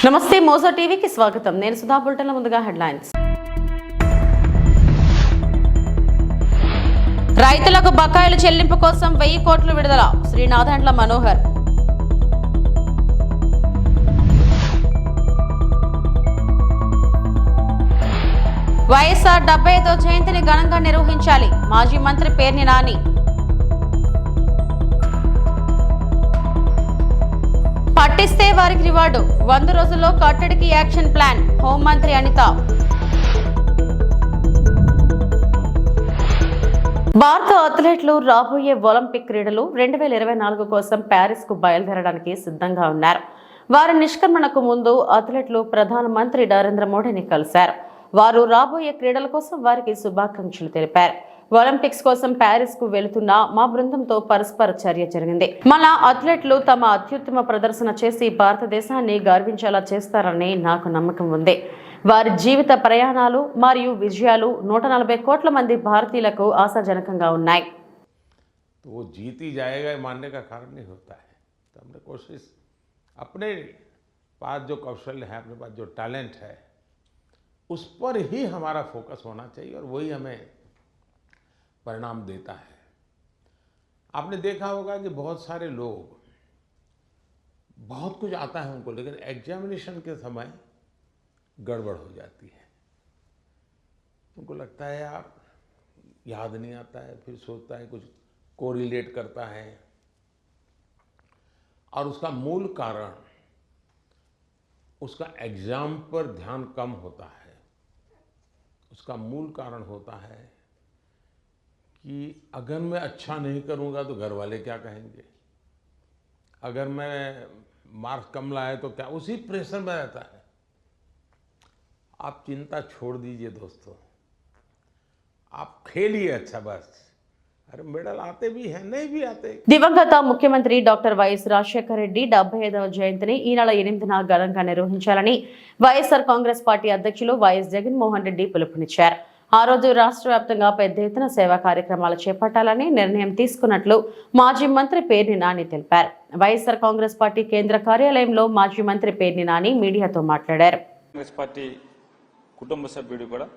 నమస్తే మోజో టీవీకి స్వాగతం. నేను సుధా. బులెటిన్ల ముందుగా హెడ్లైన్స్. రైతులకు బకాయిల చెల్లింపు కోసం 1000 కోట్లు విడుదల. శ్రీనాథండ్ల మనోహర్. వైఎస్ఆర్ 75వ జయంతిని ఘనంగా నిర్వహించాలి. మాజీ మంత్రి పేర్ని నాని. పట్టిస్తే వారికి రివార్డు. 100 రోజుల్లో కట్టడికి యాక్షన్ ప్లాన్. హోంమంత్రి అనిత. భారత అథ్లెట్లు రాబోయే ఒలింపిక్ క్రీడలు 2024 కోసం ప్యారిస్ కు బయలుదేరడానికి సిద్ధంగా ఉన్నారు. వారి నిష్క్రమణకు ముందు అథ్లెట్లు ప్రధానమంత్రి నరేంద్ర మోడీని కలిశారు. వారు రాబోయే క్రీడల కోసం వారికి శుభాకాంక్షలు తెలిపారు. ఒలింపిక్స్ కోసం ప్యారిస్ కు వెళుతున్న మా బృందంతో పరస్పర చర్య జరిగింది. మన అథ్లెట్లు తమ అత్యుత్తమ ప్రదర్శన చేసి భారతదేశాన్ని గర్వించేలా చేస్తారని నాకు నమ్మకం ఉంది. వారి జీవిత ప్రయాణాలు మరియు విజయాలు 140 కోట్ల మంది భారతీయులకు ఆశాజనకంగా ఉన్నాయి. वो जीत ही जाएगा मानने का कारण नहीं होता है. तो हमने कोशिश अपने पास जो कौशल है, अपने पास जो टैलेंट है, उस पर ही हमारा फोकस होना चाहिए और वही हमें परिणाम देता है. आपने देखा होगा कि बहुत सारे लोग बहुत कुछ आता है उनको, लेकिन एग्जामिनेशन के समय गड़बड़ हो जाती है. उनको लगता है यार याद नहीं आता है, फिर सोचता है कुछ कोरिलेट करता है, और उसका मूल कारण उसका एग्जाम पर ध्यान कम होता है. उसका मूल कारण होता है कि अगर मैं अच्छा नहीं करूंगा तो घर वाले क्या कहेंगे, अगर मैं मार्क्स कम लाए तो क्या, उसी प्रेशर में रहता है. आप चिंता छोड़ दीजिए दोस्तों, आप खेलिए अच्छा. बस अरे मेडल आते भी हैं, नहीं भी आते. దివంగత ముఖ్యమంత్రి డాక్టర్ వైఎస్ రాజశేఖర రెడ్డి 75వ జయంతిని ఈ నెల 8న ఘనంగా నిర్వహించాలని వైఎస్ఆర్ కాంగ్రెస్ పార్టీ అధ్యక్షులు వైఎస్ జగన్మోహన్ రెడ్డి పిలుపునిచ్చారు. ఆ రోజు రాష్ట్ర వ్యాప్తంగా పెద్ద ఎత్తున సేవా కార్యక్రమాలు చేపట్టాలని నిర్ణయం తీసుకున్నట్లు మాజీ మంత్రి పేర్ని నాని తెలిపారు. వైఎస్ఆర్ కాంగ్రెస్ పార్టీ కేంద్ర కార్యాలయంలో మాజీ మంత్రి పేర్ని నాని మీడియాతో మాట్లాడారు. కాంగ్రెస్ పార్టీ కుటుంబ సభ్యుడు కూడా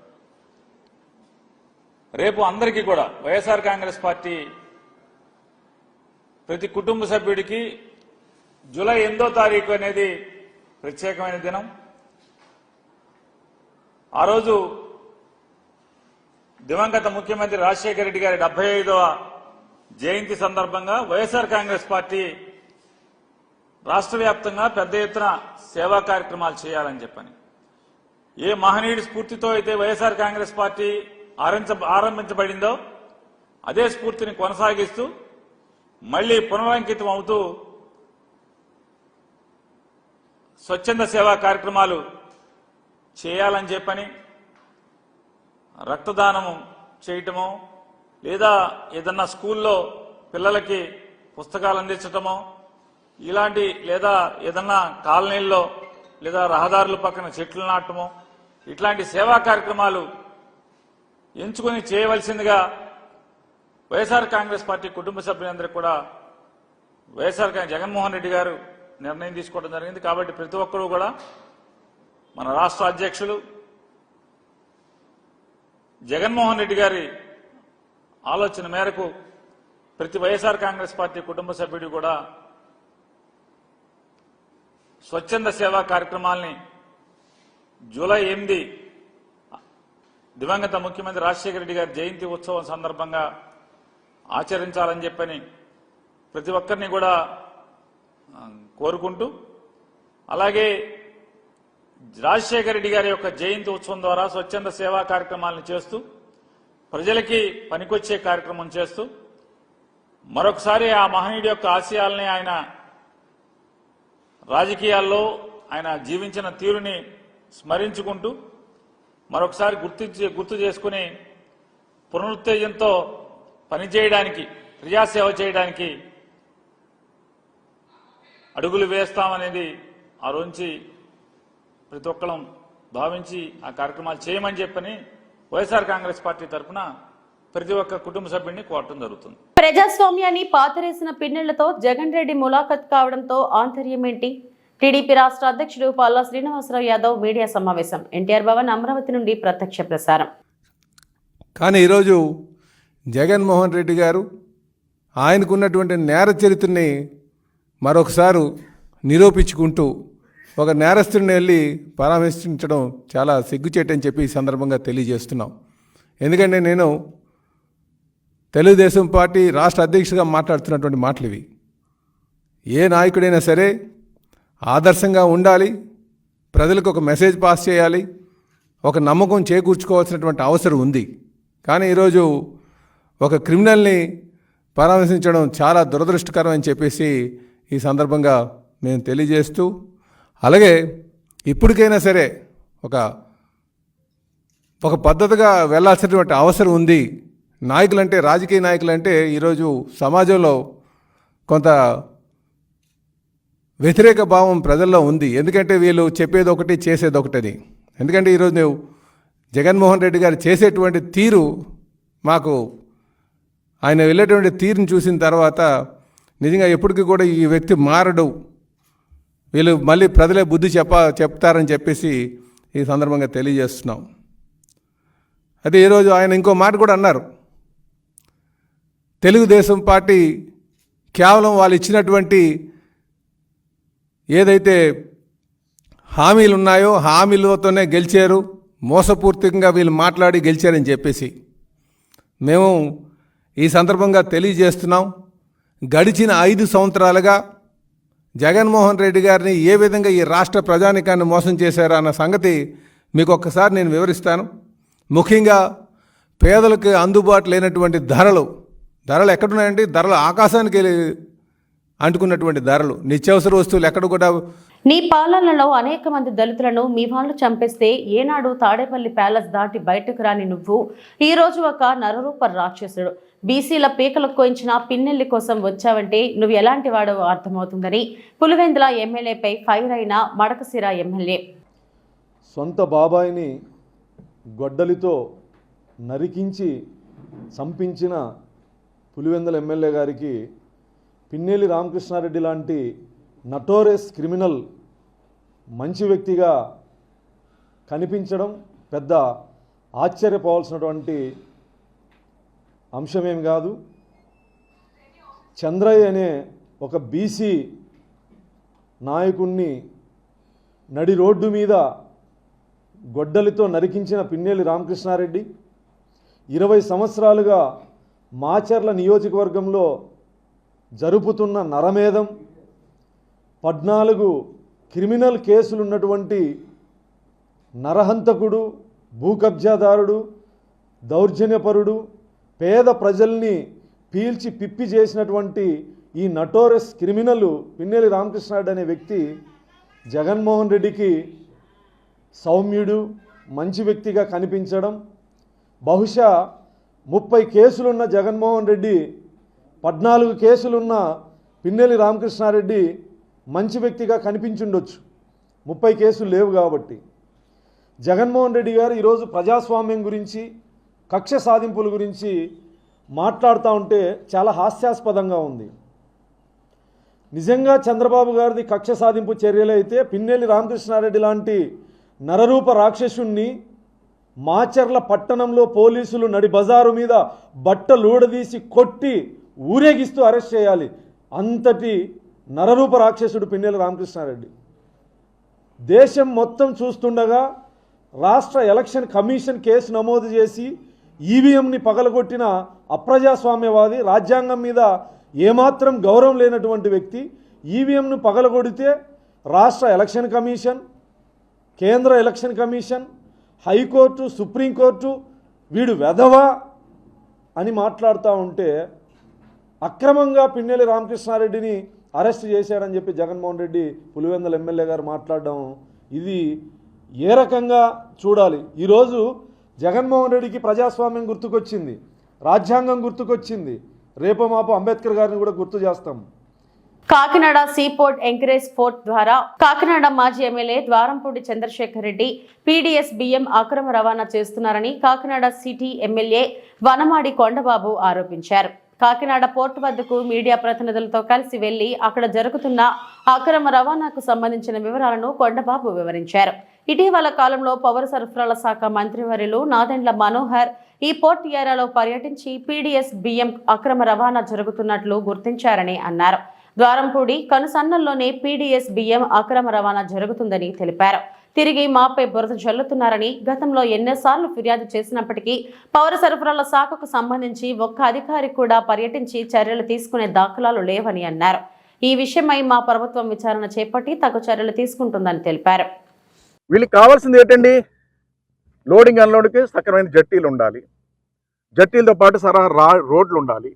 రేపు అందరికీ కూడా వైఎస్ఆర్ కాంగ్రెస్ పార్టీ ప్రతి కుటుంబ సభ్యుడికి జూలై 8వ తారీఖు అనేది ప్రత్యేకమైన దినం. ఆ రోజు దివంగత ముఖ్యమంత్రి రాజశేఖర రెడ్డి గారి 75వ జయంతి సందర్భంగా వైఎస్ఆర్ కాంగ్రెస్ పార్టీ రాష్ట్ర వ్యాప్తంగా పెద్ద ఎత్తున సేవా కార్యక్రమాలు చేయాలని చెప్పని, ఏ మహనీయుడి స్ఫూర్తితో అయితే వైఎస్ఆర్ కాంగ్రెస్ పార్టీ ఆరంభించబడిందో అదే స్ఫూర్తిని కొనసాగిస్తూ మళ్లీ పునరంకితం అవుతూ స్వచ్ఛంద సేవా కార్యక్రమాలు చేయాలని చెప్పని, రక్తదానము చేయటమో లేదా ఏదన్నా స్కూల్లో పిల్లలకి పుస్తకాలు అందించటమో ఇలాంటి, లేదా ఏదన్నా కాలనీల్లో లేదా రహదారుల పక్కన చెట్లు నాటమో ఇట్లాంటి సేవా కార్యక్రమాలు ఎంచుకుని చేయవలసిందిగా వైఎస్ఆర్ కాంగ్రెస్ పార్టీ కుటుంబ సభ్యులందరికీ కూడా వైఎస్ఆర్ జగన్మోహన్ రెడ్డి గారు నిర్ణయం తీసుకోవడం జరిగింది. కాబట్టి ప్రతి ఒక్కరూ కూడా మన రాష్ట్ర అధ్యక్షులు జగన్మోహన్ రెడ్డి గారి ఆలోచన మేరకు ప్రతి వైఎస్ఆర్ కాంగ్రెస్ పార్టీ కుటుంబ సభ్యుడు కూడా స్వచ్ఛంద సేవా కార్యక్రమాల్ని జూలై 8 దివంగత ముఖ్యమంత్రి రాజశేఖర రెడ్డి గారి జయంతి ఉత్సవం సందర్భంగా ఆచరించాలని చెప్పని ప్రతి ఒక్కరిని కూడా కోరుకుంటూ, అలాగే రాజశేఖర రెడ్డి గారి యొక్క జయంతి ఉత్సవం ద్వారా స్వచ్ఛంద సేవా కార్యక్రమాలను చేస్తూ ప్రజలకి పనికొచ్చే కార్యక్రమం చేస్తూ మరొకసారి ఆ మహనీయుడి యొక్క ఆశయాల్ని, ఆయన రాజకీయాల్లో ఆయన జీవించిన తీరుని స్మరించుకుంటూ మరొకసారి గుర్తు చేసుకుని పునరుత్తేజంతో పనిచేయడానికి, ప్రజాసేవ చేయడానికి అడుగులు వేస్తామనేది ఆ రోజు ప్రతి ఒక్కరం భావించి ఆ కార్యక్రమాలు చేయమని చెప్పని వైఎస్ఆర్ కాంగ్రెస్ పార్టీ తరఫున ప్రతి ఒక్క కుటుంబ సభ్యుడిని కోరటం జరుగుతుంది. ప్రజాస్వామ్యాన్ని పాతరేసిన పిన్నెళ్లతో జగన్ రెడ్డి ములాఖత్ కావడంతో ఆంతర్యం ఏంటి? టీడీపీ రాష్ట్ర అధ్యక్షుడు పాల్లా శ్రీనివాసరావు యాదవ్ మీడియా సమావేశం. ఎన్టీఆర్ భవన్ అమరావతి నుండి ప్రత్యక్ష ప్రసారం. కానీ ఈరోజు జగన్మోహన్ రెడ్డి గారు ఆయనకున్నటువంటి నేర చరిత్రని మరొకసారి నిరూపించుకుంటూ ఒక నేరస్తుడిని వెళ్ళి పరామర్శించడం చాలా సిగ్గుచేటని చెప్పి ఈ సందర్భంగా తెలియజేస్తున్నాం. ఎందుకంటే నేను తెలుగుదేశం పార్టీ రాష్ట్ర అధ్యక్షుడిగా మాట్లాడుతున్నటువంటి మాటలు ఇవి. ఏ నాయకుడైనా సరే ఆదర్శంగా ఉండాలి, ప్రజలకు ఒక మెసేజ్ పాస్ చేయాలి, ఒక నమ్మకం చేకూర్చుకోవాల్సినటువంటి అవసరం ఉంది. కానీ ఈరోజు ఒక క్రిమినల్ని పరామర్శించడం చాలా దురదృష్టకరం అని చెప్పేసి ఈ సందర్భంగా నేను తెలియజేస్తూ, అలాగే ఇప్పటికైనా సరే ఒక పద్ధతిగా వెళ్ళాల్సినటువంటి అవసరం ఉంది. నాయకులంటే, రాజకీయ నాయకులంటే ఈరోజు సమాజంలో కొంత వ్యతిరేక భావం ప్రజల్లో ఉంది. ఎందుకంటే వీళ్ళు చెప్పేది ఒకటి చేసేది ఒకటని. ఎందుకంటే ఈరోజు నువ్వు జగన్మోహన్ రెడ్డి గారు చేసేటువంటి తీరు, మాకు ఆయన వెళ్ళేటువంటి తీరుని చూసిన తర్వాత నిజంగా ఎప్పటికీ కూడా ఈ వ్యక్తి మారడు, వీళ్ళు మళ్ళీ ప్రజలే బుద్ధి చెప్తారని చెప్పేసి ఈ సందర్భంగా తెలియజేస్తున్నాం. అదే ఈరోజు ఆయన ఇంకో మాట కూడా అన్నారు, తెలుగుదేశం పార్టీ కేవలం వాళ్ళు ఇచ్చినటువంటి ఏదైతే హామీలు ఉన్నాయో హామీలతోనే గెలిచారు, మోసపూర్తికంగా వీళ్ళు మాట్లాడి గెలిచారని చెప్పేసి మేము ఈ సందర్భంగా తెలియజేస్తున్నాం. గడిచిన 5 సంవత్సరాలుగా జగన్మోహన్ రెడ్డి గారిని ఏ విధంగా ఈ రాష్ట్ర ప్రజానికాన్ని మోసం చేశారో అన్న సంగతి మీకు ఒక్కసారి నేను వివరిస్తాను. ముఖ్యంగా పేదలకు అందుబాటు లేనటువంటి ధరలు ఎక్కడున్నాయండి? ధరలు ఆకాశానికి అంటుకున్నటువంటి ధరలు, నిత్యావసర వస్తువులు ఎక్కడ కూడా. నీ పాలనలో అనేక మంది దళితులను మీ వాళ్ళు చంపేస్తే ఏనాడు తాడేపల్లి ప్యాలెస్ దాటి బయటకు రాని నువ్వు ఈ రోజు ఒక నరరూప రాక్షసుడు. బీసీల పీకలు కోయించిన పిన్నెల్లి కోసం వచ్చావంటే నువ్వు ఎలాంటి వాడో అర్థమవుతుందని పులివెందుల ఎమ్మెల్యేపై ఫైర్ అయిన మడకశిర ఎమ్మెల్యే. సొంత బాబాయిని గొడ్డలితో నరికించి చంపించిన పులివెందుల ఎమ్మెల్యే గారికి పిన్నెల్లి రామకృష్ణారెడ్డి లాంటి నటోరియస్ క్రిమినల్ మంచి వ్యక్తిగా కనిపించడం పెద్ద ఆశ్చర్యపోవాల్సినటువంటి అంశమేం కాదు. చంద్రయ్య అనే ఒక బీసీ నాయకుణ్ణి నడి రోడ్డు మీద గొడ్డలితో నరికించిన పిన్నెల్లి రామకృష్ణారెడ్డి 20 సంవత్సరాలుగా మాచర్ల నియోజకవర్గంలో జరుపుతున్న నరమేధం, 14 క్రిమినల్ కేసులున్నటువంటి నరహంతకుడు, భూకబ్జాదారుడు, దౌర్జన్యపరుడు, పేద ప్రజల్ని పీల్చి పిప్పి చేసినటువంటి ఈ నటోరియస్ క్రిమినల్ పిన్నెల్లి రామకృష్ణారెడ్డి అనే వ్యక్తి జగన్మోహన్ రెడ్డికి సౌమ్యుడు, మంచి వ్యక్తిగా కనిపించడం, బహుశా 30 కేసులున్న జగన్మోహన్ రెడ్డి 14 కేసులున్న పిన్నెల్లి రామకృష్ణారెడ్డి మంచి వ్యక్తిగా కనిపించుండొచ్చు. 30 కేసులు లేవు కాబట్టి. జగన్మోహన్ రెడ్డి గారు ఈరోజు ప్రజాస్వామ్యం గురించి, కక్ష సాధింపుల గురించి మాట్లాడుతూ ఉంటే చాలా హాస్యాస్పదంగా ఉంది. నిజంగా చంద్రబాబు గారిది కక్ష సాధింపు చర్యలైతే పిన్నెల్లి రామకృష్ణారెడ్డి లాంటి నరరూప రాక్షసుణ్ణి మాచర్ల పట్టణంలో పోలీసులు నడి బజారు మీద బట్టలూడదీసి కొట్టి ఊరేగిస్తూ అరెస్ట్ చేయాలి. అంతటి నరరూప రాక్షసుడు పిన్నెల్లి రామకృష్ణారెడ్డి. దేశం మొత్తం చూస్తుండగా రాష్ట్ర ఎలక్షన్ కమిషన్ కేసు నమోదు చేసి ఈవీఎంని పగలగొట్టిన అప్రజాస్వామ్యవాది, రాజ్యాంగం మీద ఏమాత్రం గౌరవం లేనటువంటి వ్యక్తి ఈవీఎంను పగలగొడితే రాష్ట్ర ఎలక్షన్ కమిషన్, కేంద్ర ఎలక్షన్ కమిషన్, హైకోర్టు, సుప్రీంకోర్టు వీడు వెధవా అని మాట్లాడుతూ ఉంటే అక్రమంగా పిన్నెల్లి రామకృష్ణారెడ్డిని అరెస్ట్ చేశాడని చెప్పి జగన్మోహన్ రెడ్డి పులివెందుల ఎమ్మెల్యే గారు మాట్లాడడం, ఇది ఏ రకంగా చూడాలి? ఈరోజు జగన్మోహన్ రెడ్డికి ప్రజాస్వామ్యం గుర్తుకొచ్చింది, రాజ్యాంగం గుర్తుకొచ్చింది, రేపు మాపు అంబేద్కర్ గారిని కూడా గుర్తు చేస్తాం. కాకినాడ సీపోర్ట్ ఎంకరేజ్ ఫోర్ట్ ద్వారా కాకినాడ మాజీ ఎమ్మెల్యే ద్వారంపూడి చంద్రశేఖర్ రెడ్డి పీడీఎస్ బియ్యం అక్రమ రవాణా చేస్తున్నారని కాకినాడ సిటీ ఎమ్మెల్యే వనమాడి కొండబాబు ఆరోపించారు. కాకినాడ పోర్టు వద్దకు మీడియా ప్రతినిధులతో కలిసి వెళ్లి అక్కడ జరుగుతున్న అక్రమ రవాణాకు సంబంధించిన వివరాలను కొండబాబు వివరించారు. ఇటీవల కాలంలో పౌర సరఫరాల శాఖ మంత్రివర్యులు నాదెండ్ల మనోహర్ ఈ పోర్ట్ ఏరియాలో పర్యటించి పీడీఎస్ బియ్యం అక్రమ రవాణా జరుగుతున్నట్లు గుర్తించారని అన్నారు. ద్వారంపూడి కనుసన్నల్లోనే పీడీఎస్ బియ్యం అక్రమ రవాణా జరుగుతుందని తెలిపారు. తిరిగి మాపై బురద జల్లుతున్నారని, గతంలో ఎన్నోసార్లు ఫిర్యాదు చేసినప్పటికీ పౌర సరఫరాల శాఖకు సంబంధించి ఒక్క అధికారి కూడా పర్యటించి చర్యలు తీసుకునే దాఖలాలు లేవని అన్నారు. ఈ విషయమై మా ప్రభుత్వం విచారణ చేపట్టి తగు చర్యలు తీసుకుంటుందని తెలిపారు. వీళ్ళకి కావాల్సింది ఏంటండి? లోడింగ్ అన్లోడ్కి సక్రమైన జట్టీలు ఉండాలి, జట్టీలతో పాటు రోడ్లు ఉండాలి,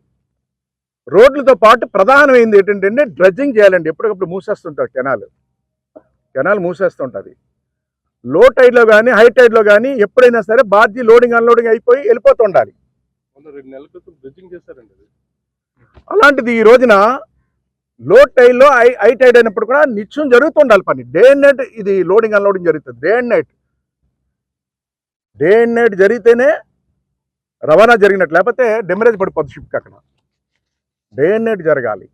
రోడ్లతో పాటు ప్రధానమైంది ఏంటంటే డ్రెడ్జింగ్ చేయాలండి. ఎప్పటికప్పుడు మూసేస్తుంటారు, కెనాల్ మూసేస్తుంటుంది. లో టైడ్లో కానీ హై టైడ్లో కానీ ఎప్పుడైనా సరే బాధ్య లోడింగ్ అన్లోడింగ్ అయిపోయి వెళ్ళిపోతుండాలి. 2 నెలల క్రితం బ్రిడ్జింగ్ చేశారండి. అలాంటిది ఈ రోజున లో టైడ్లో హై టైడ్ అయినప్పుడు కూడా నిత్యం జరుగుతుండాలి పని. డే అండ్ నైట్ ఇది లోడింగ్ అన్లోడింగ్ జరుగుతుంది. డే అండ్ నైట్ జరిగితేనే రవాణా జరిగినట్టు, లేకపోతే డెమరేజ్ పడిపోతుంది షిప్కి. అక్కడ డే అండ్ నైట్ జరగాలి.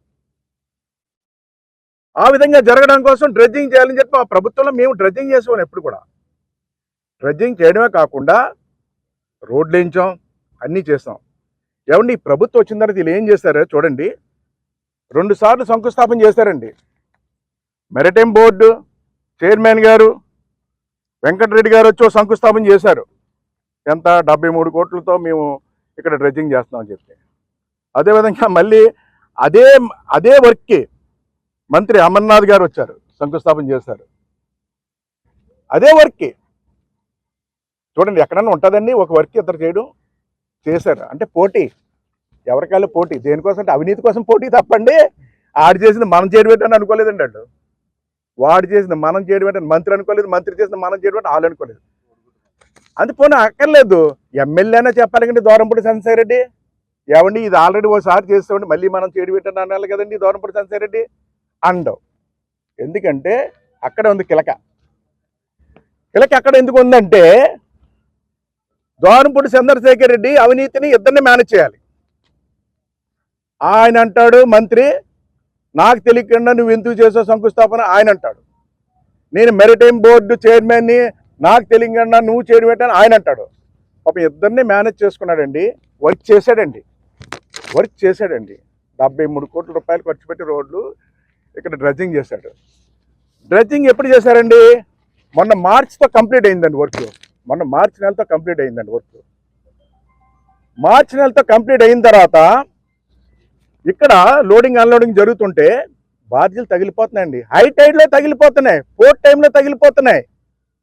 ఆ విధంగా జరగడం కోసం డ్రెడ్జింగ్ చేయాలని చెప్పి మా ప్రభుత్వంలో మేము డ్రెడ్జింగ్ చేసాం. ఎప్పుడు కూడా డ్రెడ్జింగ్ చేయడమే కాకుండా రోడ్లు వేయించాం, అన్నీ చేస్తాం. ఏమండి, ప్రభుత్వం వచ్చిన తర్వాత వీళ్ళు ఏం చేశారో చూడండి. 2 సార్లు శంకుస్థాపన చేశారండి. మెరిటైమ్ బోర్డు చైర్మన్ గారు వెంకటరెడ్డి గారు వచ్చి శంకుస్థాపన చేశారు. ఎంత 73 కోట్లతో మేము ఇక్కడ డ్రెడ్జింగ్ చేస్తామని చెప్పి. అదేవిధంగా మళ్ళీ అదే వర్క్కి మంత్రి అమర్నాథ్ గారు వచ్చారు, శంకుస్థాపన చేశారు. అదే వర్క్కి చూడండి, ఎక్కడన్నా ఉంటుందండి ఒక వర్క్ ఇద్దరు చేయడం. చేశారు అంటే పోటీ, ఎవరికాళ్ళు పోటీ. దేనికోసం అంటే అవినీతి కోసం పోటీ తప్పండి. ఆడు చేసింది మనం చేయడం ఏంటని అనుకోలేదండి. వాడు చేసింది మనం చేయడం ఏంటని మంత్రి అనుకోలేదు, మంత్రి చేసింది మనం చేయడం అంటే వాళ్ళు అనుకోలేదు. అందుపోనీ అక్కర్లేదు, ఎమ్మెల్యేనే చెప్పాలి కండి. దూరంపూడి చంద్రశేఖర్ రెడ్డి ఏమండి ఇది ఆల్రెడీ ఓసారి చేస్తామండి, మళ్ళీ మనం చేయడం ఏంటని అనాలి కదండి దూరంపూడి చంద్రశేఖర్ రెడ్డి అండవు. ఎందుకంటే అక్కడ ఉంది కిలక అక్కడ ఎందుకు ఉందంటే దూరంపూడి చంద్రశేఖర్ రెడ్డి అవినీతిని ఇద్దరిని మేనేజ్ చేయాలి. ఆయన అంటాడు మంత్రి, నాకు తెలియకుండా నువ్వు ఎందుకు చేసావు శంకుస్థాపన ఆయన అంటాడు. నేను మెరిటైమ్ బోర్డు చైర్మన్ని, నాకు తెలియకుండా నువ్వు చేయడం ఏంటని ఆయన అంటాడు. పాపం ఇద్దరిని మేనేజ్ చేసుకున్నాడండి. వర్క్ చేశాడండి. 73 కోట్ల రూపాయలు ఖర్చు పెట్టి రోడ్లు ఇక్కడ డ్రెడ్జింగ్ చేశాడు. డ్రెడ్జింగ్ ఎప్పుడు చేశారండి? మొన్న మార్చితో కంప్లీట్ అయిందండి వర్క్. మార్చి నెలతో కంప్లీట్ అయిందండి వర్క్. మార్చి నెలతో కంప్లీట్ అయిన తర్వాత ఇక్కడ లోడింగ్ అన్లోడింగ్ జరుగుతుంటే బాధ్యతలు తగిలిపోతున్నాయండి. హై టైడ్లో తగిలిపోతున్నాయి, పోర్ట్ టైంలో తగిలిపోతున్నాయి.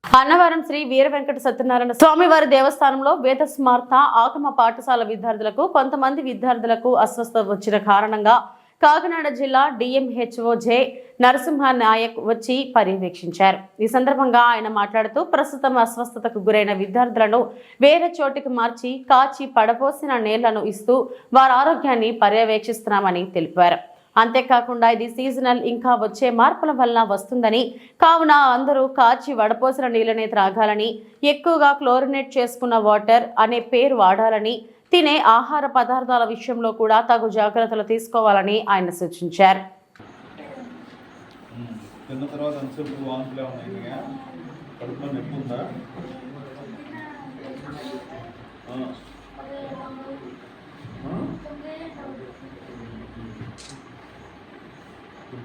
అన్నవరం శ్రీ వీర వెంకట సత్యనారాయణ స్వామివారి దేవస్థానంలో వేద స్మార్త ఆగమ పాఠశాల విద్యార్థులకు కొంతమంది విద్యార్థులకు అస్వస్థత వచ్చిన కారణంగా కాకినాడ జిల్లా డిఎంహెచ్ఓ జె నరసింహ నాయక్ వచ్చి పర్యవేక్షించారు. ఈ సందర్భంగా ఆయన మాట్లాడుతూ ప్రస్తుతం అస్వస్థతకు గురైన విద్యార్థులను వేరే చోటికి మార్చి కాచి పడపోసిన నీళ్లను ఇస్తూ వారి ఆరోగ్యాన్ని పర్యవేక్షిస్తున్నామని తెలిపారు. అంతేకాకుండా ఇది సీజనల్, ఇంకా వచ్చే మార్పుల వల్ల వస్తుందని, కావున అందరూ కాచి వడపోసిన నీళ్ళనే త్రాగాలని, ఎక్కువగా క్లోరినేట్ చేసుకున్న వాటర్ అనే పేరు వాడాలని, తినే ఆహార పదార్థాల విషయంలో కూడా తగు జాగ్రత్తలు తీసుకోవాలని ఆయన సూచించారు.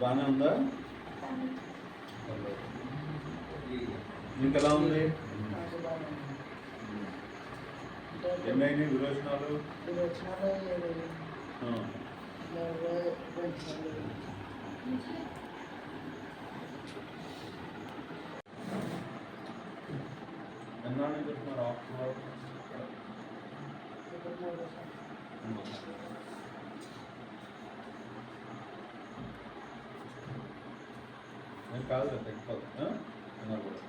బాగానే ఉందా? మీకు ఎలా ఉంది? ఎన్నైనా విరోచనాలు? ఎన్నాళ్ళు చెప్తున్నారు ఆఫ్టర్? నేను కాదు కదా తగ్గిపోతుంది అన్నా కూడా.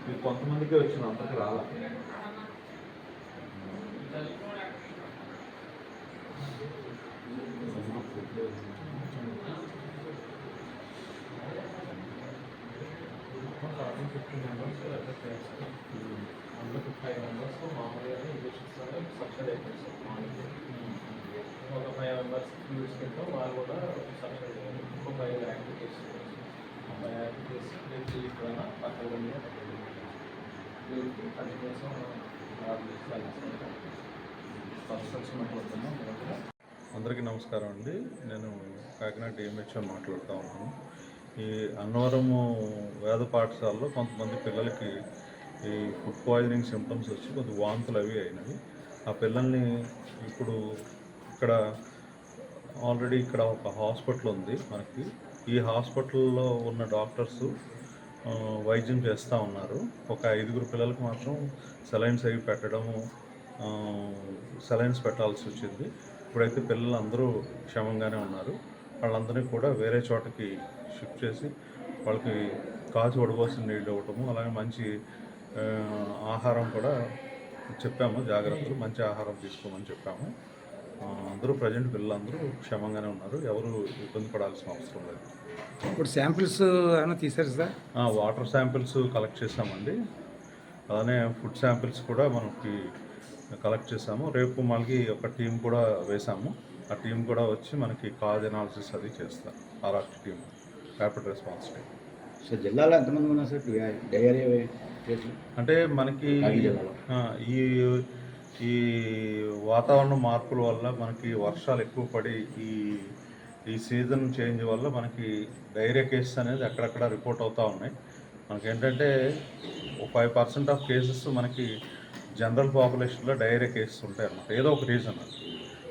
మీకు కొంతమందికి వచ్చిన అంతకు రాలా. అందులో 5 మెంబర్స్ మామూలుగా ఇంజెక్షన్స్ సబ్సిడీ అయిపోయింది. ఒక 5 మెంబర్స్ ఫ్లూయిడ్స్ కింద వాళ్ళు కూడా సబ్సిడీ ఇంకో 5 యాక్టివిటీస్ ఆ 5 యాక్టివిటీస్ రేపు ఇక్కడ పక్కన కంటిన్యూస్గా పర్సన్స్ మాట్లాడుతున్నాం. అందరికీ నమస్కారం అండి. నేను కాకినాడ డిఎంహెచ్ఓ మాట్లాడుతూ ఉన్నాను. ఈ అన్నవరము వేద పాఠశాలలో కొంతమంది పిల్లలకి ఈ ఫుడ్ పాయిజనింగ్ సిమ్టమ్స్ వచ్చి కొంత వాంతులు అవి అయినవి. ఆ పిల్లల్ని ఇప్పుడు ఇక్కడ ఆల్రెడీ ఇక్కడ ఒక హాస్పిటల్ ఉంది మనకి. ఈ హాస్పిటల్లో ఉన్న డాక్టర్స్ వైద్యం చేస్తూ ఉన్నారు. ఒక 5 పిల్లలకు మాత్రం సెలైన్స్ అవి పెట్టడము, సెలైన్స్ పెట్టాల్సి వచ్చింది. ఇప్పుడైతే పిల్లలు అందరూ క్షేమంగానే ఉన్నారు. వాళ్ళందరినీ కూడా వేరే చోటకి షిఫ్ట్ చేసి వాళ్ళకి కాచి వడబోసిన నీళ్ళు ఇవ్వటము, అలాగే మంచి ఆహారం కూడా చెప్పాము. జాగ్రత్తలు, మంచి ఆహారం తీసుకోమని చెప్పాము. అందరూ ప్రజెంట్ పిల్లలందరూ క్షేమంగానే ఉన్నారు. ఎవరు ఇబ్బంది పడాల్సిన అవసరం లేదు. ఇప్పుడు శాంపిల్స్ ఏమైనా తీశారు సార్? వాటర్ శాంపిల్స్ కలెక్ట్ చేసామండి. అలానే ఫుడ్ శాంపిల్స్ కూడా మనకి కలెక్ట్ చేసాము. రేపు మనకి ఒక టీం కూడా వేసాము. ఆ టీం కూడా వచ్చి మనకి కాజ్ అనాలిసిస్ అది చేస్తారు. RRT team, rapid response team. Sir జిల్లాలో ఎంతమంది ఉన్నారు సార్ డయేరియా కేసులు? అంటే మనకి ఈ వాతావరణ మార్పుల వల్ల మనకి వర్షాలు ఎక్కువ పడి ఈ సీజన్ చేంజ్ వల్ల మనకి డయేరియా కేసెస్ అనేది అక్కడక్కడ రిపోర్ట్ అవుతూ ఉన్నాయి. మనకి ఏంటంటే 5% ఆఫ్ కేసెస్ మనకి జనరల్ పాపులేషన్లో డయేరియా కేసెస్ ఉంటాయి అన్నమాట. ఏదో ఒక రీజన్,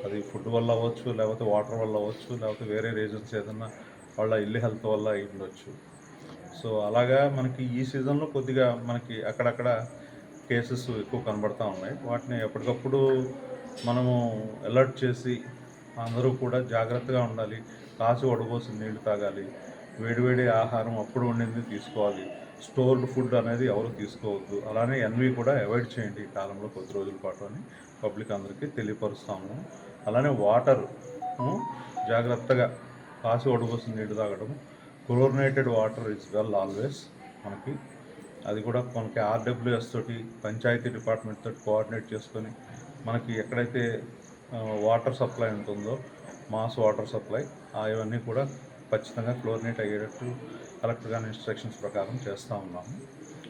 అది ఫుడ్ వల్ల అవ్వచ్చు, లేకపోతే వాటర్ వల్ల అవ్వచ్చు, లేకపోతే వేరే రీజన్స్ ఏదన్నా వాళ్ళ ఇల్లు హెల్త్ వల్ల అయి ఉండొచ్చు. సో అలాగా మనకి ఈ సీజన్లో కొద్దిగా మనకి అక్కడక్కడ కేసెస్ ఎక్కువ కనబడుతూ ఉన్నాయి. వాటిని ఎప్పటికప్పుడు మనము అలర్ట్ చేసి అందరూ కూడా జాగ్రత్తగా ఉండాలి. కాచి వడబోసిన నీళ్లు తాగాలి. వేడివేడి ఆహారం అప్పుడు వండింది తీసుకోవాలి. స్టోర్డ్ ఫుడ్ అనేది ఎవరు తీసుకోవద్దు. అలానే ఎన్వి కూడా అవాయిడ్ చేయండి ఈ కాలంలో కొద్ది రోజుల పాటు అని పబ్లిక్ అందరికీ తెలియపరుస్తాము. అలానే వాటర్ జాగ్రత్తగా కాచి వడబోసిన నీళ్లు తాగడం. Chlorinated water is well always మనకి. అది కూడా మనకి ఆర్డబ్ల్యూఎస్ తోటి, పంచాయతీ డిపార్ట్మెంట్ తోటి కోఆర్డినేట్ చేసుకొని మనకి ఎక్కడైతే వాటర్ సప్లై ఉంటుందో, మాస్ వాటర్ సప్లై, ఇవన్నీ కూడా ఖచ్చితంగా క్లోరినేట్ అయ్యేటట్టు కలెక్టర్ గారి ఇన్స్ట్రక్షన్స్ ప్రకారం చేస్తూ ఉన్నాము.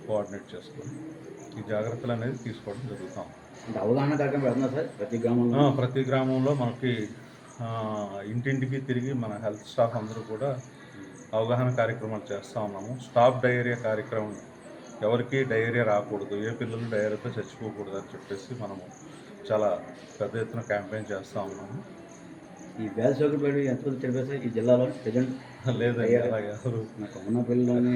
కోఆర్డినేట్ చేసుకొని ఈ జాగ్రత్తలు అనేది తీసుకోవడం జరుగుతాం. అవగాహన కార్యక్రమం పెడుతున్నారు సార్ ప్రతి గ్రామంలో మనకి ఇంటింటికి తిరిగి మన హెల్త్ స్టాఫ్ అందరూ కూడా అవగాహన కార్యక్రమాలు చేస్తూ ఉన్నాము. స్టాప్ డయేరియా కార్యక్రమం, ఎవరికి డయేరియా రాకూడదు, ఏ పిల్లలు డయేరియాతో చచ్చిపోకూడదు అని చెప్పేసి మనము చాలా పెద్ద ఎత్తున క్యాంపెయిన్ చేస్తూ ఉన్నాము. ఈ వ్యాధి సోకిపోయి ఎంతమంది చనిపోయారు సార్ ఈ జిల్లాలో ప్రజెంట్? లేదండి, అలాగే ఎవరు ఉన్న పిల్లలని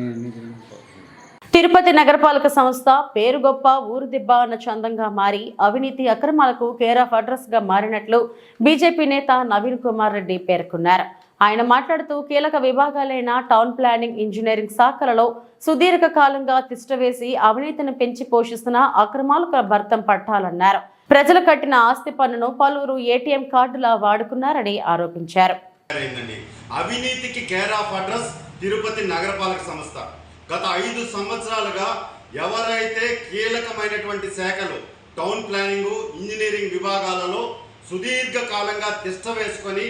తిరుపతి నగరపాలక సంస్థ పేరు గొప్ప ఊరు దిబ్బ అన్న చందంగా మారి అవినీతి అక్రమాలకు కేర్ ఆఫ్ అడ్రస్ గా మారినట్లు బీజేపీ నేత నవీన్ కుమార్ రెడ్డి పేర్కొన్నారు. ఆయన మాట్లాడుతూ కీలక విభాగాలైన టౌన్ ప్లానింగ్, ఇంజనీరింగ్ శాఖలలో సుదీర్ఘ కాలంగా తిష్టవేసి అవినీతిని పెంచి పోషిస్తున్న అక్రమాలకు భర్తం పట్టాలన్నారు. ప్రజలు కట్టిన ఆస్తి పన్నును పలువురు ఏటీఎం కార్డులా వాడుకున్నారని ఆరోపించారు. అవినీతికి కేర్ ఆఫ్ అడ్రస్ తిరుపతి నగరపాలక సంస్థ. గత 5 సంవత్సరాలుగా ఎవరైతే కీలకమైనటువంటి శాఖలు టౌన్ ప్లానింగ్, ఇంజనీరింగ్ విభాగాలలో సుదీర్ఘ కాలంగా తిష్ట వేసుకొని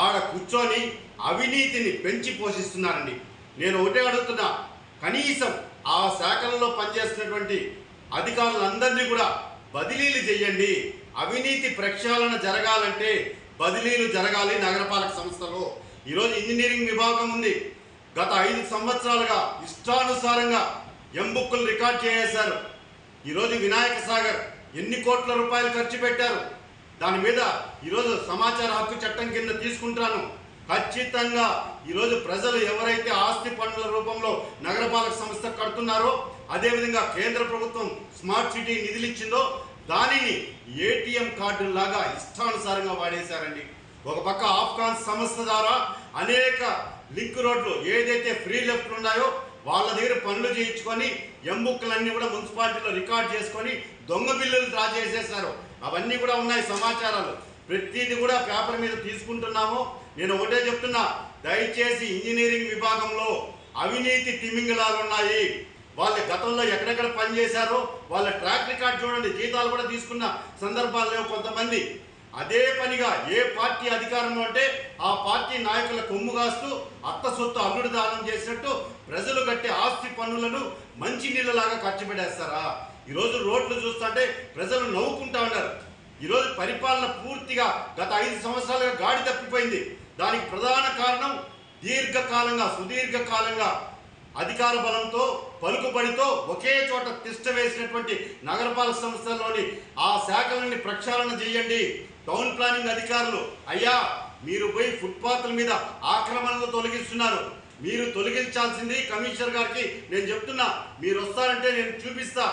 ఆడ కూర్చొని అవినీతిని పెంచి పోషిస్తున్నారండి. నేను ఒకటే అడుగుతున్నా, కనీసం ఆ శాఖలలో పనిచేస్తున్నటువంటి అధికారులందరినీ కూడా బదిలీలు చేయండి. అవినీతి ప్రక్షాళన జరగాలంటే బదిలీలు జరగాలి నగరపాలక సంస్థలో. ఈరోజు ఇంజనీరింగ్ విభాగం ఉంది. గత 5 సంవత్సరాలుగా ఇష్టానుసారంగా ఎంబుక్కులు రికార్డ్ చేసేశారు. ఈరోజు వినాయక సాగర్ ఎన్ని కోట్ల రూపాయలు ఖర్చు పెట్టారు. దాని మీద ఈరోజు సమాచార హక్కు చట్టం కింద తీసుకుంటాను. ఖచ్చితంగా ఈరోజు ప్రజలు ఎవరైతే ఆస్తి పన్నుల రూపంలో నగరపాలక సంస్థ కడుతున్నారో, అదేవిధంగా కేంద్ర ప్రభుత్వం స్మార్ట్ సిటీ నిధులు ఇచ్చిందో దానిని ఏటీఎం కార్డులాగా ఇష్టానుసారంగా వాడేశారండి. ఒక పక్క ఆఫ్కాన్ సంస్థ ద్వారా అనేక లింక్ రోడ్లు ఏదైతే ఫ్రీ లెఫ్ట్ ఉన్నాయో వాళ్ళ దగ్గర పనులు చేయించుకొని ఎంబుక్కులన్నీ కూడా మున్సిపాలిటీలో రికార్డ్ చేసుకొని దొంగ బిల్లులు డ్రా చేసేశారు. అవన్నీ కూడా ఉన్నాయి సమాచారాలు. ప్రతిదీ కూడా పేపర్ మీద తీసుకుంటున్నాము. నేను ఒకటే చెప్తున్నా, దయచేసి ఇంజనీరింగ్ విభాగంలో అవినీతి తిమింగలాలు ఉన్నాయి. వాళ్ళ గతంలో ఎక్కడెక్కడ పనిచేశారో వాళ్ళ ట్రాక్ రికార్డ్ చూడండి. జీతాలు కూడా తీసుకున్న సందర్భాలు లేవు కొంతమంది. అదే పనిగా ఏ పార్టీ అధికారంలో ఉంటే ఆ పార్టీ నాయకుల కొమ్ము కాస్తూ అత్త సొత్తు అల్లుడు దానం చేసినట్టు ప్రజలు కట్టే ఆస్తి పన్నులను మంచి నీళ్ళలాగా ఖర్చు పెట్టేస్తారా? ఈరోజు రోడ్లు చూస్తుంటే ప్రజలు నవ్వుకుంటా ఉన్నారు. ఈరోజు పరిపాలన పూర్తిగా గత 5 సంవత్సరాలుగా గాడి తప్పిపోయింది. దానికి ప్రధాన కారణం సుదీర్ఘకాలంగా అధికార బలంతో పలుకుబడితో ఒకే చోట తిష్ట వేసినటువంటి నగరపాలక సంస్థల్లోని ఆ శాఖలని ప్రక్షాళన చేయండి. టౌన్ ప్లానింగ్ అధికారులు, అయ్యా మీరు పోయి ఫుట్పాత్ల మీద ఆక్రమణలు తొలగిస్తున్నారు. మీరు తొలగించాల్సింది కమిషనర్ గారికి నేను చెప్తున్నా. మీరు వస్తారంటే నేను చూపిస్తా.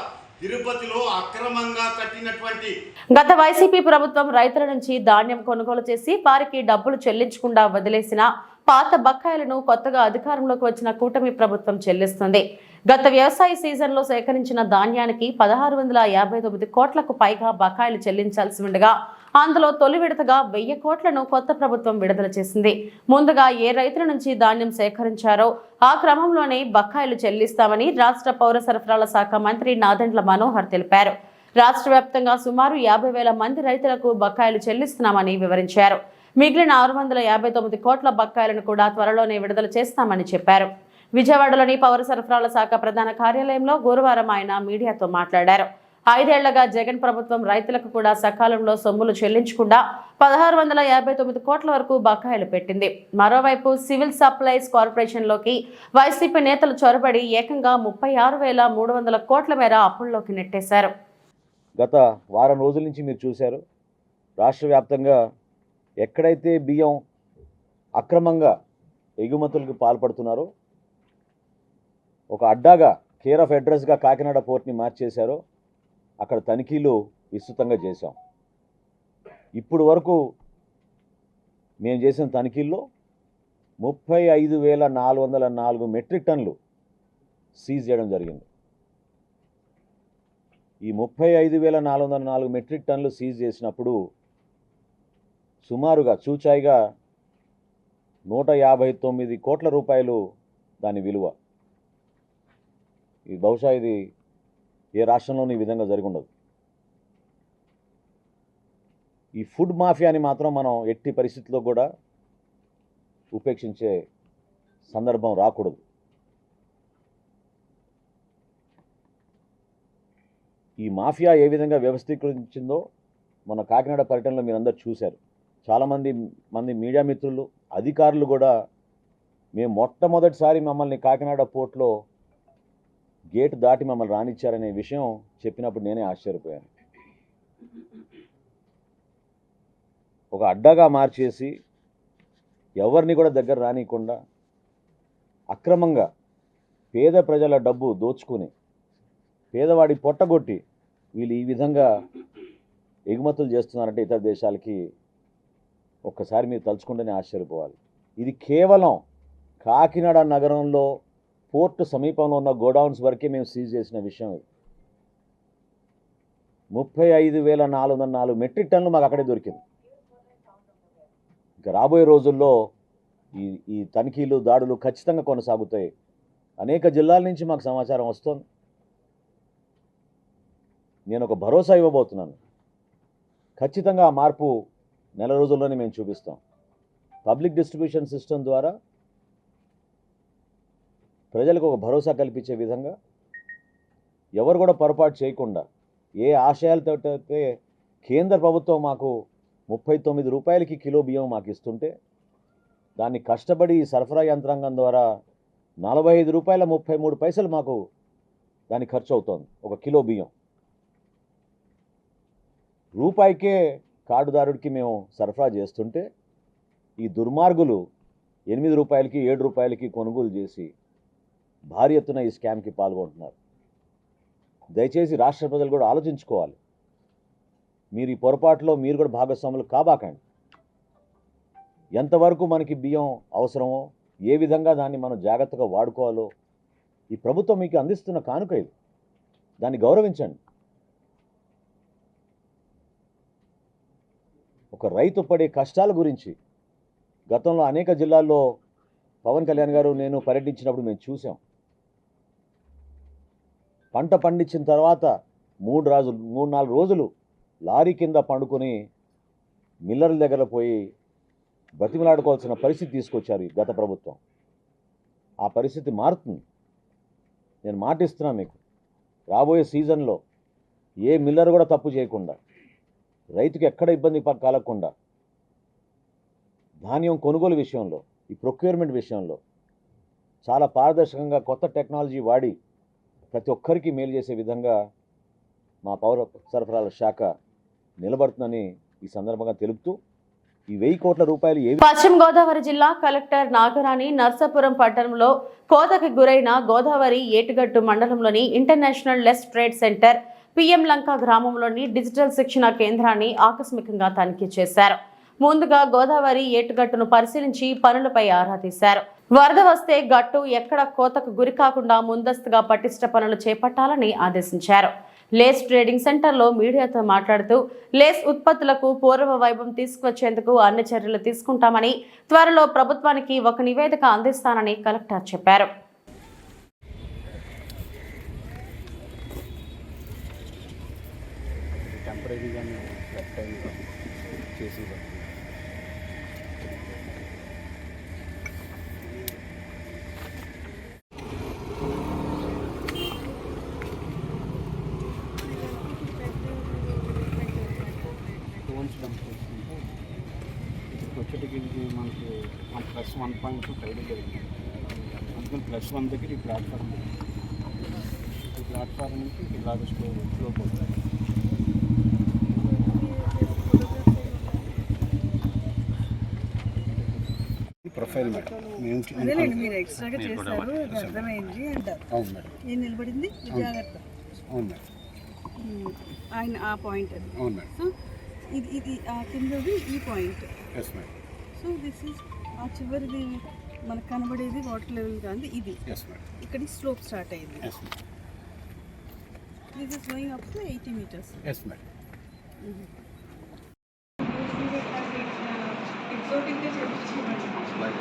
తిరుపతిలో అక్రమంగా కట్టినటువంటి గత వైసీపీ ప్రభుత్వం రైతుల నుంచి ధాన్యం కొనుగోలు చేసి వారికి డబ్బులు చెల్లించకుండా వదిలేసిన పాత బకాయిలను కొత్తగా అధికారంలోకి వచ్చిన కూటమి ప్రభుత్వం చెల్లిస్తుంది. గత వ్యవసాయ సీజన్లో సేకరించిన ధాన్యానికి 1659 కోట్లకు పైగా బకాయిలు చెల్లించాల్సి ఉండగా అందులో తొలి విడతగా 1000 కోట్లను కొత్త ప్రభుత్వం విడుదల చేసింది. ముందుగా ఏ రైతుల నుంచి ధాన్యం సేకరించారో ఆ క్రమంలోనే బకాయిలు చెల్లిస్తామని రాష్ట్ర పౌర సరఫరాల శాఖ మంత్రి నాదెండ్ల మనోహర్ తెలిపారు. రాష్ట్ర వ్యాప్తంగా సుమారు 50,000 మంది రైతులకు బకాయిలు చెల్లిస్తున్నామని వివరించారు. మిగిలిన 659 కోట్ల బకాయిలను కూడా త్వరలోనే విడుదల చేస్తామని చెప్పారు. విజయవాడలోని పౌర సరఫరాల శాఖ ప్రధాన కార్యాలయంలో గురువారం ఆయన మీడియాతో మాట్లాడారు. 5 ఏళ్లుగా జగన్ ప్రభుత్వం రైతులకు కూడా సకాలంలో సొమ్ములు చెల్లించకుండా 1659 కోట్ల వరకు బకాయిలు పెట్టింది. మరోవైపు సివిల్ సప్లైస్ కార్పొరేషన్లోకి వైసీపీ నేతలు చొరబడి ఏకంగా 36,300 కోట్ల మేర అప్పుల్లోకి నెట్టేశారు. గత వారం రోజుల నుంచి మీరు చూశారు, రాష్ట్ర వ్యాప్తంగా ఎక్కడైతే బియ్యం అక్రమంగా ఎగుమతులకు పాల్పడుతున్నారో, ఒక అడ్డాగా కేర్ ఆఫ్ అడ్రస్గా కాకినాడ పోర్ట్ని మార్చేశారో అక్కడ తనిఖీలు విస్తృతంగా చేశాం. ఇప్పుడు వరకు మేము చేసిన తనిఖీల్లో 35,404 మెట్రిక్ టన్నులు సీజ్ చేయడం జరిగింది. ఈ 35,404 మెట్రిక్ టన్నులు సీజ్ చేసినప్పుడు సుమారుగా చూచాయిగా 159 కోట్ల రూపాయలు దాని విలువ. ఇది బహుశా ఇది ఏ రాష్ట్రంలోనూ ఈ విధంగా జరిగి ఉండదు. ఈ ఫుడ్ మాఫియాని మాత్రం మనం ఎట్టి పరిస్థితుల్లో కూడా ఉపేక్షించే సందర్భం రాకూడదు. ఈ మాఫియా ఏ విధంగా వ్యవస్థీకరించిందో మన కాకినాడ పర్యటనలో మీరందరూ చూశారు. చాలామంది మీడియా మిత్రులు, అధికారులు కూడా మేము మొట్టమొదటిసారి మమ్మల్ని కాకినాడ పోర్ట్లో గేటు దాటి మమ్మల్ని రానిచ్చారనే విషయం చెప్పినప్పుడు నేనే ఆశ్చర్యపోయాను. ఒక అడ్డాగా మార్చేసి ఎవరిని కూడా దగ్గర రానియకుండా అక్రమంగా పేద ప్రజల డబ్బు దోచుకుని పేదవాడి పొట్టగొట్టి వీళ్ళు ఈ విధంగా ఎగుమతులు చేస్తున్నారంటే ఇతర దేశాలకి ఒక్కసారి మీరు తలుచుకుంటేనే ఆశ్చర్యపోవాలి. ఇది కేవలం కాకినాడ నగరంలో పోర్టు సమీపంలో ఉన్న గోడౌన్స్ వరకే మేము సీజ్ చేసిన విషయం. ఇది 35,404 మెట్రిక్ టన్నులు మాకు అక్కడే దొరికింది. ఇంకా రాబోయే రోజుల్లో ఈ తనిఖీలు, దాడులు ఖచ్చితంగా కొనసాగుతాయి. అనేక జిల్లాల నుంచి మాకు సమాచారం వస్తుంది. నేను ఒక భరోసా ఇవ్వబోతున్నాను. ఖచ్చితంగా ఆ మార్పు నెల రోజుల్లోనే మేము చూపిస్తాం. పబ్లిక్ డిస్ట్రిబ్యూషన్ సిస్టమ్ ద్వారా ప్రజలకు ఒక భరోసా కల్పించే విధంగా ఎవరు కూడా పొరపాటు చేయకుండా ఏ ఆశయాలతో అయితే కేంద్ర ప్రభుత్వం మాకు 39 రూపాయలకి కిలో బియ్యం మాకు ఇస్తుంటే దాన్ని కష్టపడి సరఫరా యంత్రాంగం ద్వారా 45 రూపాయల 33 పైసలు మాకు దాని ఖర్చు అవుతోంది ఒక కిలో బియ్యం. రూపాయికే కార్డుదారుడికి మేము సరఫరా చేస్తుంటే ఈ దుర్మార్గులు 8 రూపాయలకి 7 రూపాయలకి కొనుగోలు చేసి భారీ ఎత్తున ఈ స్కామ్కి పాల్గొంటున్నారు. దయచేసి రాష్ట్ర ప్రజలు కూడా ఆలోచించుకోవాలి. మీరు ఈ పొరపాటులో మీరు కూడా భాగస్వాములు కాబాకండి. ఎంతవరకు మనకి బియ్యం అవసరమో, ఏ విధంగా దాన్ని మనం జాగ్రత్తగా వాడుకోవాలో ఈ ప్రభుత్వం మీకు అందిస్తున్న కానుక ఇది. దాన్ని గౌరవించండి. ఒక రైతు పడే కష్టాల గురించి గతంలో అనేక జిల్లాల్లో పవన్ కళ్యాణ్ గారు నేను పర్యటించినప్పుడు మేము చూసాం. పంట పండించిన తర్వాత 3-4 రోజులు లారీ కింద పండుకొని మిల్లర్ల దగ్గర పోయి బతిమలాడుకోవాల్సిన పరిస్థితి తీసుకొచ్చారు ఈ గత ప్రభుత్వం. ఆ పరిస్థితి మారుతుంది. నేను మాటిస్తున్నా మీకు, రాబోయే సీజన్లో ఏ మిల్లర్ కూడా తప్పు చేయకుండా, రైతుకి ఎక్కడ ఇబ్బంది కలగకుండా, ధాన్యం కొనుగోలు విషయంలో, ఈ ప్రొక్యూర్మెంట్ విషయంలో చాలా పారదర్శకంగా కొత్త టెక్నాలజీ వాడి ప్రతి ఒక్కరికి మేలు చేసే విధంగా మా పౌర సరఫరాల శాఖ నిలబడుతుందని ఈ సందర్భంగా తెలుపుతూ, ఈ 1000 కోట్ల రూపాయలు పశ్చిమ గోదావరి జిల్లా కలెక్టర్ నాగరాణి నర్సాపురం పట్టణంలో కోతకి గురైన గోదావరి ఏటుగట్టు మండలంలోని international lace trade centre PM Lanka గ్రామంలోని డిజిటల్ శిక్షణ కేంద్రాన్ని ఆకస్మికంగా తనిఖీ చేశారు. ముందుగా గోదావరి ఏటుగట్టును పరిశీలించి పనులపై ఆరా తీశారు. వరద వస్తే గట్టు ఎక్కడ కోతకు గురి కాకుండా ముందస్తుగా పటిష్ట పనులు చేపట్టాలని ఆదేశించారు. లేస్ ట్రేడింగ్ సెంటర్లో మీడియాతో మాట్లాడుతూ లేస్ ఉత్పత్తులకు పూర్వ వైభవం తీసుకువచ్చేందుకు అన్ని చర్యలు తీసుకుంటామని, త్వరలో ప్రభుత్వానికి ఒక నివేదిక అందిస్తానని కలెక్టర్ చెప్పారు. వచ్చేటికి మనకి +1.2 టైడ్ జరిగింది. అందుకని +1 దగ్గర ఈ ప్లాట్ఫామ్ నుంచి ఇలాగ స్లో పోతుంది. ప్రొఫైల్ మేడం మీరు ఎక్స్ట్రాగా చేశారు, అర్థమైంది అంటారు. అవును మేడం. ఏం నిలబడింది జాగ్రత్త. అవును మేడం. ఆయన ఆ పాయింట్ అది. అవును మేడం. సో ఇది ఆ కిందది ఈ point. Yes madam. So this is ఆ చివరిది మనకు కనబడేది వాటర్ లెవెల్ కాదు ఇది. Yes madam. ఇక్కడ స్లోప్ స్టార్ట్ అయింది. Yes madam. This is going up to 80 meters. Yes madam. Exotic గా చేపించుకోండి.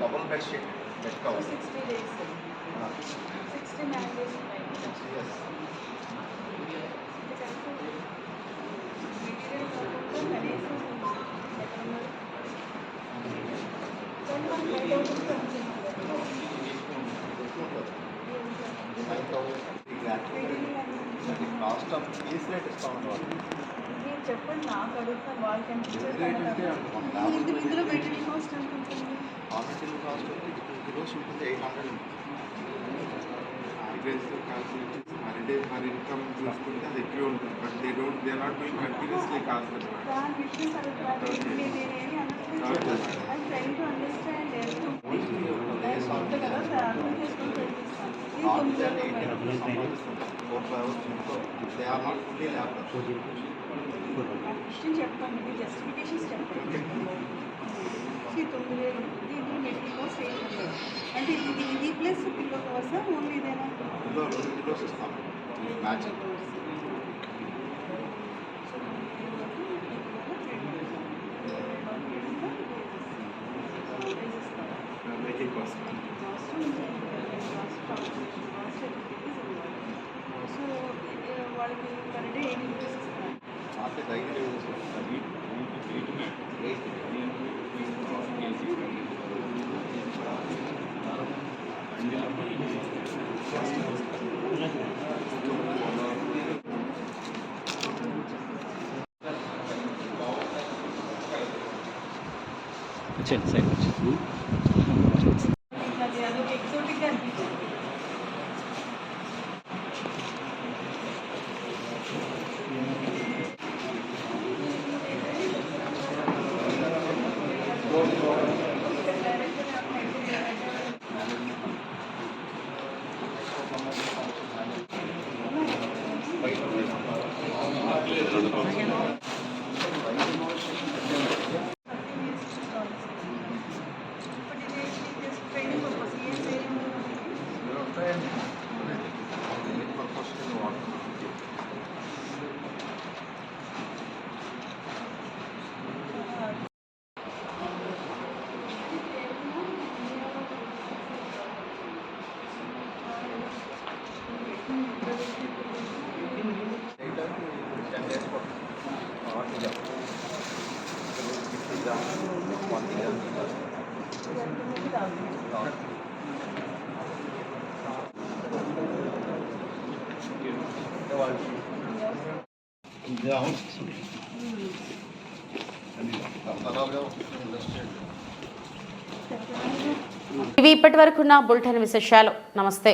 Double bed sheet bed cover 60 days 69 days cost of piece rate ఇస్తామండి వాళ్ళు. మీరు చెప్పండి, నాకు అడుగుతాను వాళ్ళకంటే. ఇందులో మెటీరియల్ కాస్ట్ ఎంత ఉంటుంది? రా మెటీరియల్ కాస్ట్ 2 kilos ఉంటుంది, 800 మరి ఇన్కమ్ చూసుకుంటే అది ఎక్కువ ఉంటుంది. But they not doing continuously కాదు. చెప్పండి, మీ జస్టిఫికేషన్స్ చెప్పండి. 9,000 దీంట్లో మెటీరియల్ కాస్ట్ 800 అంటే ఇది ప్లస్ కిలో కాస్ట్ ఓన్లీ ఇదేనా? కిలో 2 kilos ఇస్తాం మ్యాచింగ్. మేకింగ్ కాస్ట్ సో వాళ్ళకి పర్ డే 80 rupees ఇస్తారు. అది అదొక ఎక్సోటిక్గా అనిపించింది. ఇవి ఇప్పటి వరకున్న బులెటిన్ విశేషాలు. నమస్తే.